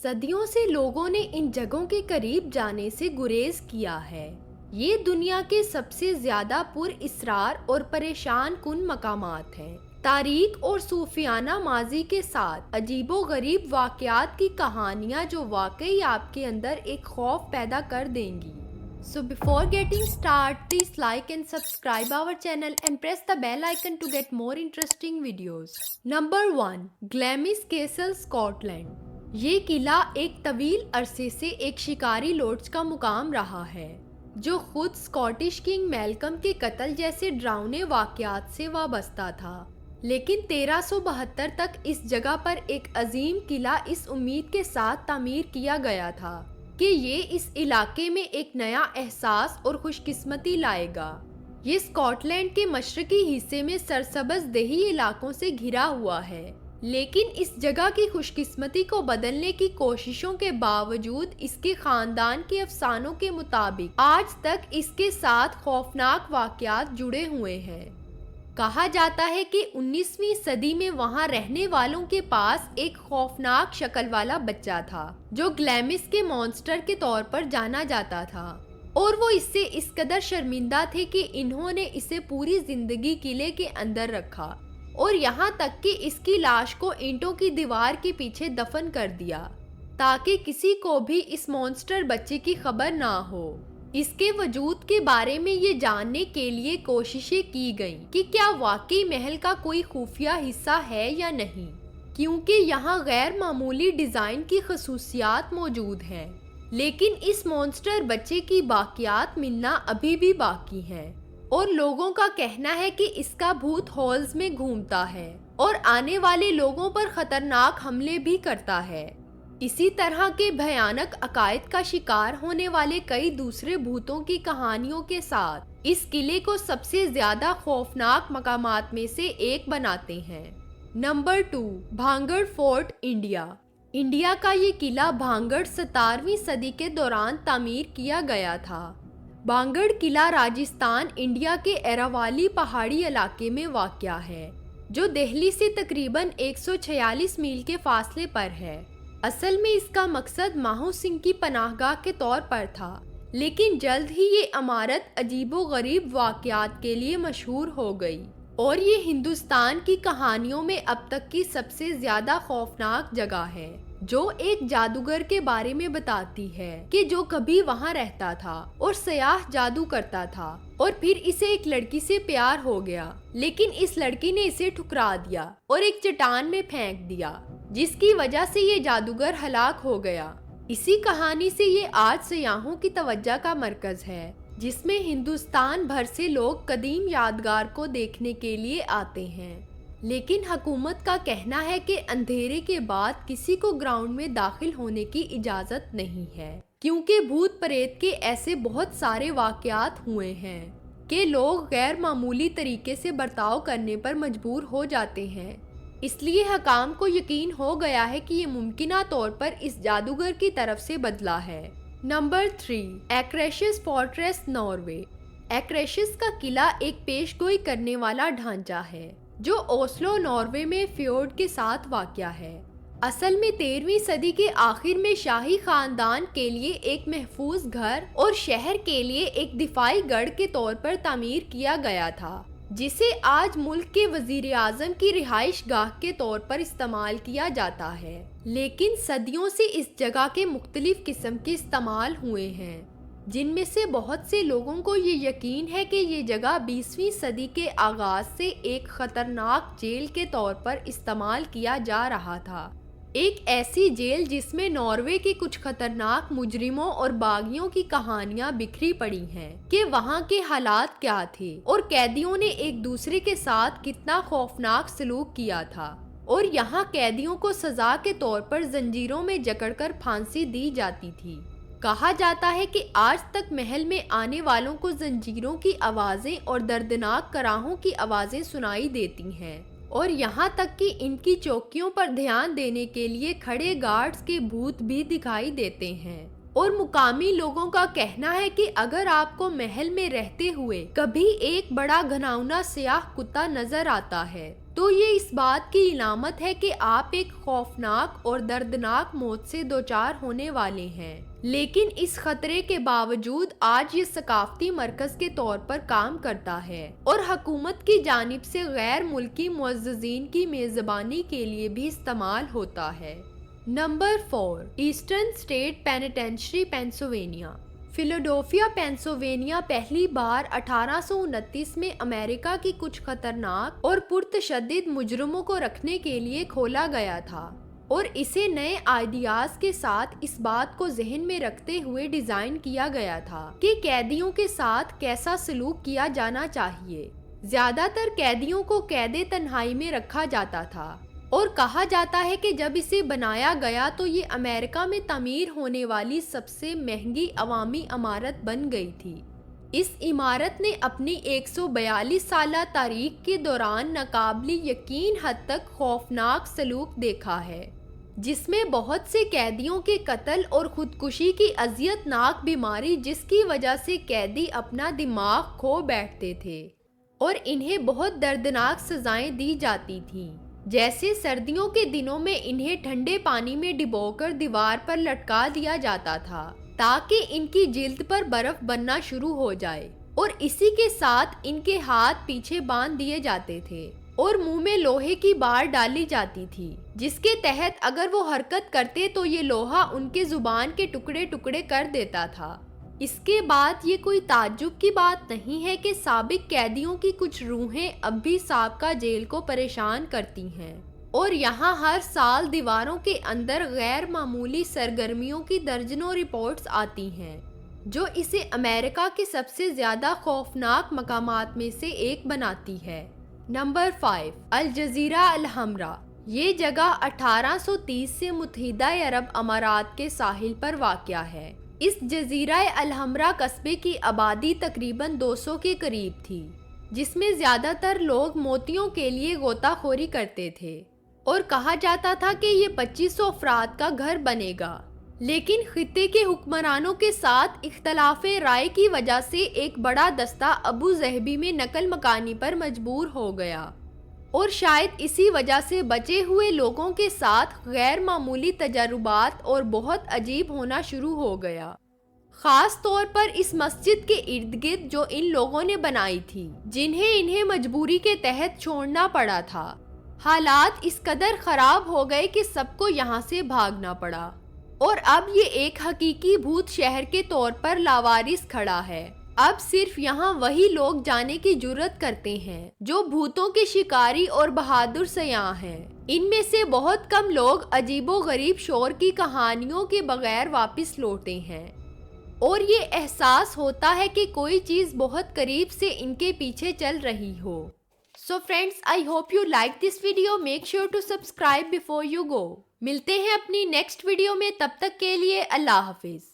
صدیوں سے لوگوں نے ان جگہوں کے قریب جانے سے گریز کیا ہے۔ یہ دنیا کے سب سے زیادہ پر اسرار اور پریشان کن مقامات ہیں۔ تاریخ اور صوفیانہ ماضی کے ساتھ عجیب و غریب واقعات کی کہانیاں جو واقعی آپ کے اندر ایک خوف پیدا کر دیں گی۔ So before getting started, please like and subscribe our channel and press the bell icon to get more interesting videos. Number 1. Glamis Castle, Scotland. یہ قلعہ ایک طویل عرصے سے ایک شکاری لوٹس کا مقام رہا ہے جو خود اسکاٹش کنگ میلکم کے قتل جیسے ڈراؤنے واقعات سے وابستہ تھا، لیکن 1372 تک اس جگہ پر ایک عظیم قلعہ اس امید کے ساتھ تعمیر کیا گیا تھا کہ یہ اس علاقے میں ایک نیا احساس اور خوش قسمتی لائے گا۔ یہ اسکاٹ لینڈ کے مشرقی حصے میں سرسبز دیہی علاقوں سے گھرا ہوا ہے، لیکن اس جگہ کی خوش قسمتی کو بدلنے کی کوششوں کے باوجود اس کے خاندان کے افسانوں کے مطابق آج تک اس کے ساتھ خوفناک واقعات جڑے ہوئے ہیں۔ کہا جاتا ہے کہ 19ویں صدی میں وہاں رہنے والوں کے پاس ایک خوفناک شکل والا بچہ تھا جو گلیمس کے مونسٹر کے طور پر جانا جاتا تھا، اور وہ اس سے اس قدر شرمندہ تھے کہ انہوں نے اسے پوری زندگی قلعے کے اندر رکھا اور یہاں تک کہ اس کی لاش کو اینٹوں کی دیوار کے پیچھے دفن کر دیا تاکہ کسی کو بھی اس مونسٹر بچے کی خبر نہ ہو۔ اس کے وجود کے بارے میں یہ جاننے کے لیے کوششیں کی گئیں کہ کیا واقعی محل کا کوئی خفیہ حصہ ہے یا نہیں، کیونکہ یہاں غیر معمولی ڈیزائن کی خصوصیات موجود ہیں، لیکن اس مونسٹر بچے کی باقیات ملنا ابھی بھی باقی ہے، اور لوگوں کا کہنا ہے کہ اس کا بھوت ہالز میں گھومتا ہے اور آنے والے لوگوں پر خطرناک حملے بھی کرتا ہے۔ اسی طرح کے بھیانک عقائد کا شکار ہونے والے کئی دوسرے بھوتوں کی کہانیوں کے ساتھ اس قلعے کو سب سے زیادہ خوفناک مقامات میں سے ایک بناتے ہیں۔ Number 2. Bhangarh fort, India. India کا یہ قلعہ بھانگڑ 17ویں صدی کے دوران تعمیر کیا گیا تھا۔ بھانگڑ قلعہ راجستھان، انڈیا کے اراوالی پہاڑی علاقے میں واقع ہے جو دہلی سے تقریباً 146 میل کے فاصلے پر ہے۔ اصل میں اس کا مقصد ماہو سنگھ کی پناہ گاہ کے طور پر تھا، لیکن جلد ہی یہ عمارت عجیب و غریب واقعات کے لیے مشہور ہو گئی اور یہ ہندوستان کی کہانیوں میں اب تک کی سب سے زیادہ خوفناک جگہ ہے، جو ایک جادوگر کے بارے میں بتاتی ہے کہ جو کبھی وہاں رہتا تھا اور سیاح جادو کرتا تھا، اور پھر اسے ایک لڑکی سے پیار ہو گیا، لیکن اس لڑکی نے اسے ٹھکرا دیا اور ایک چٹان میں پھینک دیا، جس کی وجہ سے یہ جادوگر ہلاک ہو گیا۔ اسی کہانی سے یہ آج سیاحوں کی توجہ کا مرکز ہے، جس میں ہندوستان بھر سے لوگ قدیم یادگار کو دیکھنے کے لیے آتے ہیں، لیکن حکومت کا کہنا ہے کہ اندھیرے کے بعد کسی کو گراؤنڈ میں داخل ہونے کی اجازت نہیں ہے، کیونکہ بھوت پریت کے ایسے بہت سارے واقعات ہوئے ہیں کہ لوگ غیر معمولی طریقے سے برتاؤ کرنے پر مجبور ہو جاتے ہیں۔ اس لیے حکام کو یقین ہو گیا ہے کہ یہ ممکنہ طور پر اس جادوگر کی طرف سے بدلہ ہے۔ Number 3. Akershus fortress, Norway. Akershus کا قلعہ ایک پیش گوئی کرنے والا ڈھانچہ ہے جو اوسلو، ناروے میں فیورڈ کے ساتھ واقع ہے۔ اصل میں 13ویں صدی کے آخر میں شاہی خاندان کے لیے ایک محفوظ گھر اور شہر کے لیے ایک دفاعی گڑھ کے طور پر تعمیر کیا گیا تھا، جسے آج ملک کے وزیر اعظم کی رہائش گاہ کے طور پر استعمال کیا جاتا ہے، لیکن صدیوں سے اس جگہ کے مختلف قسم کے استعمال ہوئے ہیں، جن میں سے بہت سے لوگوں کو یہ یقین ہے کہ یہ جگہ 20ویں صدی کے آغاز سے ایک خطرناک جیل کے طور پر استعمال کیا جا رہا تھا، ایک ایسی جیل جس میں ناروے کے کچھ خطرناک مجرموں اور باغیوں کی کہانیاں بکھری پڑی ہیں کہ وہاں کے حالات کیا تھے اور قیدیوں نے ایک دوسرے کے ساتھ کتنا خوفناک سلوک کیا تھا، اور یہاں قیدیوں کو سزا کے طور پر زنجیروں میں جکڑ کر پھانسی دی جاتی تھی۔ کہا جاتا ہے کہ آج تک محل میں آنے والوں کو زنجیروں کی آوازیں اور دردناک کراہوں کی آوازیں سنائی دیتی ہیں، اور یہاں تک کہ ان کی چوکیوں پر دھیان دینے کے لیے کھڑے گارڈز کے بھوت بھی دکھائی دیتے ہیں، اور مقامی لوگوں کا کہنا ہے کہ اگر آپ کو محل میں رہتے ہوئے کبھی ایک بڑا گھناؤنا سیاہ کتا نظر آتا ہے تو یہ اس بات کی علامت ہے کہ آپ ایک خوفناک اور دردناک موت سے دوچار ہونے والے ہیں۔ لیکن اس خطرے کے باوجود آج یہ ثقافتی مرکز کے طور پر کام کرتا ہے اور حکومت کی جانب سے غیر ملکی معززین کی میزبانی کے لیے بھی استعمال ہوتا ہے۔ Number 4، Eastern State Penitentiary Pennsylvania. Philadelphia Pennsylvania پہلی بار 1829 میں امریکہ کی کچھ خطرناک اور پرتشدد مجرموں کو رکھنے کے لیے کھولا گیا تھا، اور اسے نئے آئیڈیاز کے ساتھ اس بات کو ذہن میں رکھتے ہوئے ڈیزائن کیا گیا تھا کہ قیدیوں کے ساتھ کیسا سلوک کیا جانا چاہیے۔ زیادہ تر قیدیوں کو قید تنہائی میں رکھا جاتا تھا، اور کہا جاتا ہے کہ جب اسے بنایا گیا تو یہ امریکہ میں تعمیر ہونے والی سب سے مہنگی عوامی عمارت بن گئی تھی۔ اس عمارت نے اپنی 142 سالہ تاریخ کے دوران ناقابل یقین حد تک خوفناک سلوک دیکھا ہے، جس میں بہت سے قیدیوں کے قتل اور خودکشی کی اذیت ناک بیماری، جس کی وجہ سے قیدی اپنا دماغ کھو بیٹھتے تھے، اور انہیں بہت دردناک سزائیں دی جاتی تھیں، جیسے سردیوں کے دنوں میں انہیں ٹھنڈے پانی میں ڈبو کر دیوار پر لٹکا دیا جاتا تھا تاکہ ان کی جلد پر برف بننا شروع ہو جائے، اور اسی کے ساتھ ان کے ہاتھ پیچھے باندھ دیے جاتے تھے اور منہ میں لوہے کی بار ڈالی جاتی تھی، جس کے تحت اگر وہ حرکت کرتے تو یہ لوہا ان کے زبان کے ٹکڑے ٹکڑے کر دیتا تھا۔ اس کے بعد یہ کوئی تعجب کی بات نہیں ہے کہ سابق قیدیوں کی کچھ روحیں اب بھی سابقہ جیل کو پریشان کرتی ہیں، اور یہاں ہر سال دیواروں کے اندر غیر معمولی سرگرمیوں کی درجنوں رپورٹس آتی ہیں، جو اسے امریکہ کے سب سے زیادہ خوفناک مقامات میں سے ایک بناتی ہے۔ Number 5، Al Jazeera Alhamra. یہ جگہ 1830 سے متحدہ عرب امارات کے ساحل پر واقع ہے۔ اس جزیرہ الحمراء قصبے کی آبادی تقریباً 200 کے قریب تھی، جس میں زیادہ تر لوگ موتیوں کے لیے غوطہ خوری کرتے تھے، اور کہا جاتا تھا کہ یہ 2500 افراد کا گھر بنے گا۔ لیکن خطے کے حکمرانوں کے ساتھ اختلاف رائے کی وجہ سے ایک بڑا دستہ ابو ظہبی میں نقل مکانی پر مجبور ہو گیا، اور شاید اسی وجہ سے بچے ہوئے لوگوں کے ساتھ غیر معمولی تجربات اور بہت عجیب ہونا شروع ہو گیا، خاص طور پر اس مسجد کے ارد گرد جو ان لوگوں نے بنائی تھی، انہیں مجبوری کے تحت چھوڑنا پڑا تھا۔ حالات اس قدر خراب ہو گئے کہ سب کو یہاں سے بھاگنا پڑا، اور اب یہ ایک حقیقی بھوت شہر کے طور پر لاوارث کھڑا ہے۔ اب صرف یہاں وہی لوگ جانے کی جرت کرتے ہیں جو بھوتوں کے شکاری اور بہادر سیاح ہیں۔ ان میں سے بہت کم لوگ عجیب و غریب شور کی کہانیوں کے بغیر واپس لوٹے ہیں، اور یہ احساس ہوتا ہے کہ کوئی چیز بہت قریب سے ان کے پیچھے چل رہی ہو۔ So friends, I hope you like this video. Make sure to subscribe before you go. ملتے ہیں اپنی نیکسٹ ویڈیو میں، تب تک کے لیے اللہ حافظ۔